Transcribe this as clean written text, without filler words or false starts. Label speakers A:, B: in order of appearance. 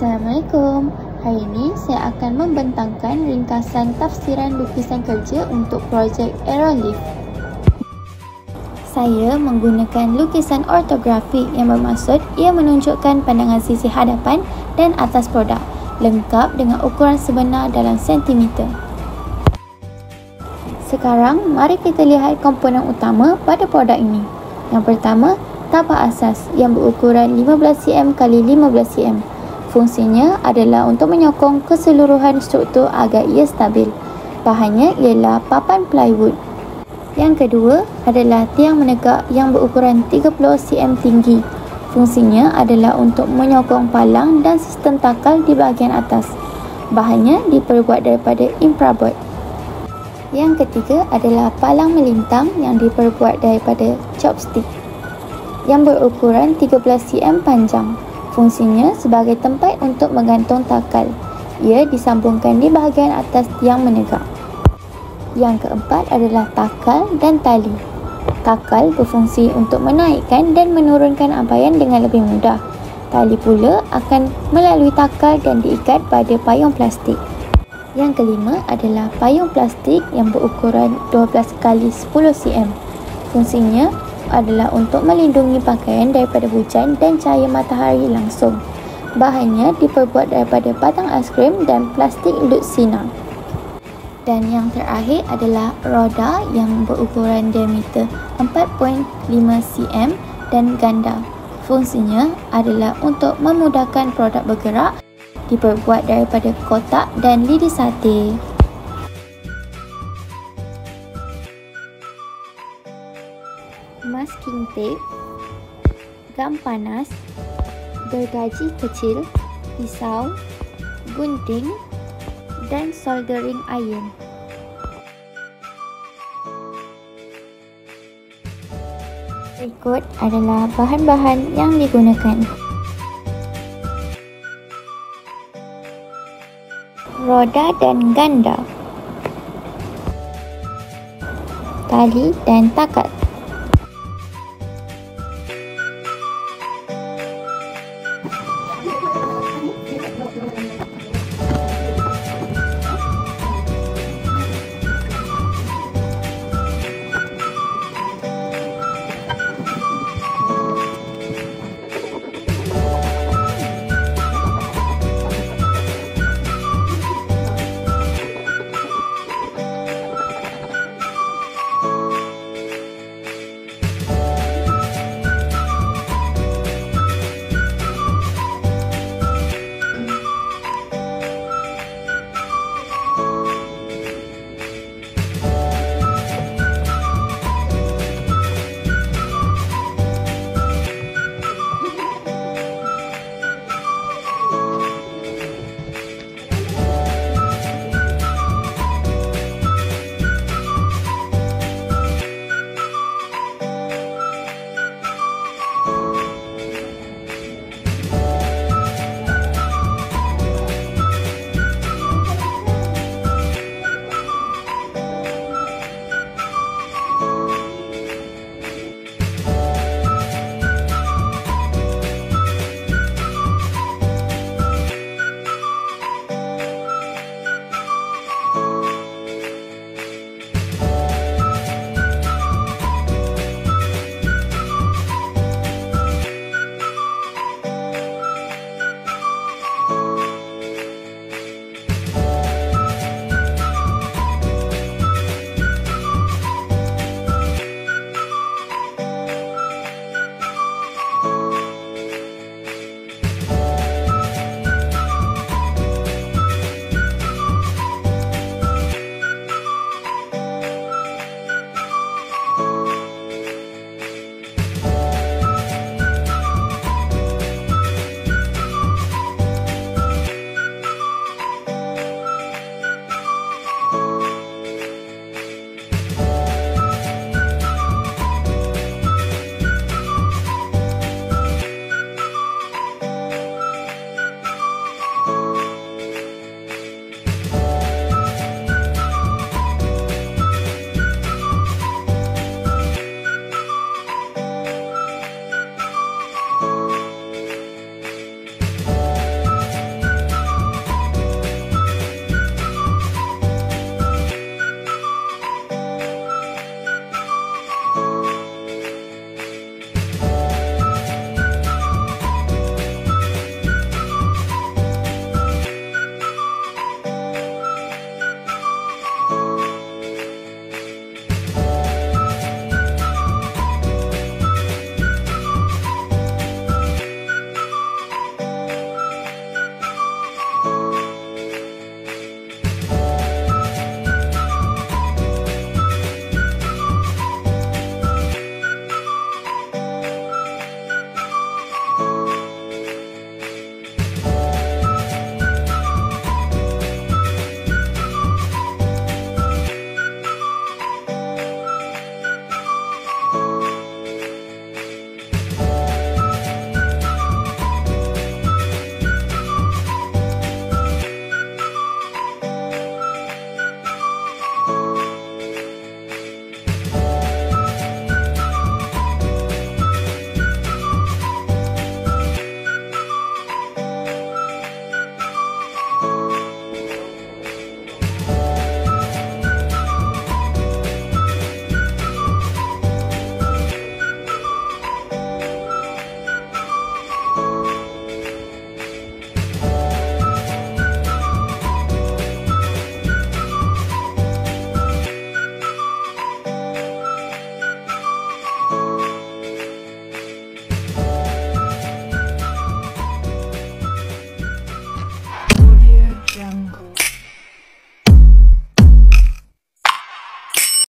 A: Assalamualaikum. Hari ini saya akan membentangkan ringkasan tafsiran lukisan kerja untuk projek Aerolift. Saya menggunakan lukisan ortografi yang bermaksud ia menunjukkan pandangan sisi hadapan dan atas produk, lengkap dengan ukuran sebenar dalam sentimeter. Sekarang, mari kita lihat komponen utama pada produk ini. Yang pertama, tapak asas yang berukuran 15 cm x 15 cm. Fungsinya adalah untuk menyokong keseluruhan struktur agar ia stabil. Bahannya ialah papan plywood. Yang kedua adalah tiang menegak yang berukuran 30 cm tinggi. Fungsinya adalah untuk menyokong palang dan sistem takal di bahagian atas. Bahannya diperbuat daripada infraboard. Yang ketiga adalah palang melintang yang diperbuat daripada chopstick yang berukuran 13 cm panjang. Fungsinya sebagai tempat untuk menggantung takal. Ia disambungkan di bahagian atas tiang menegak. Yang keempat adalah takal dan tali. Takal berfungsi untuk menaikkan dan menurunkan ampaian dengan lebih mudah. Tali pula akan melalui takal dan diikat pada payung plastik. Yang kelima adalah payung plastik yang berukuran 12 x 10 cm. Fungsinya adalah untuk melindungi pakaian daripada hujan dan cahaya matahari langsung. Bahannya diperbuat daripada batang aiskrim dan plastik lut sinar. Dan yang terakhir adalah roda yang berukuran diameter 4.5 cm dan ganda. Fungsinya adalah untuk memudahkan produk bergerak, diperbuat daripada kotak dan lidi sate. Masking tape, gam panas, gergaji kecil, pisau, gunting dan soldering iron. Berikut adalah bahan-bahan yang digunakan. Roda dan ganda, tali dan takat,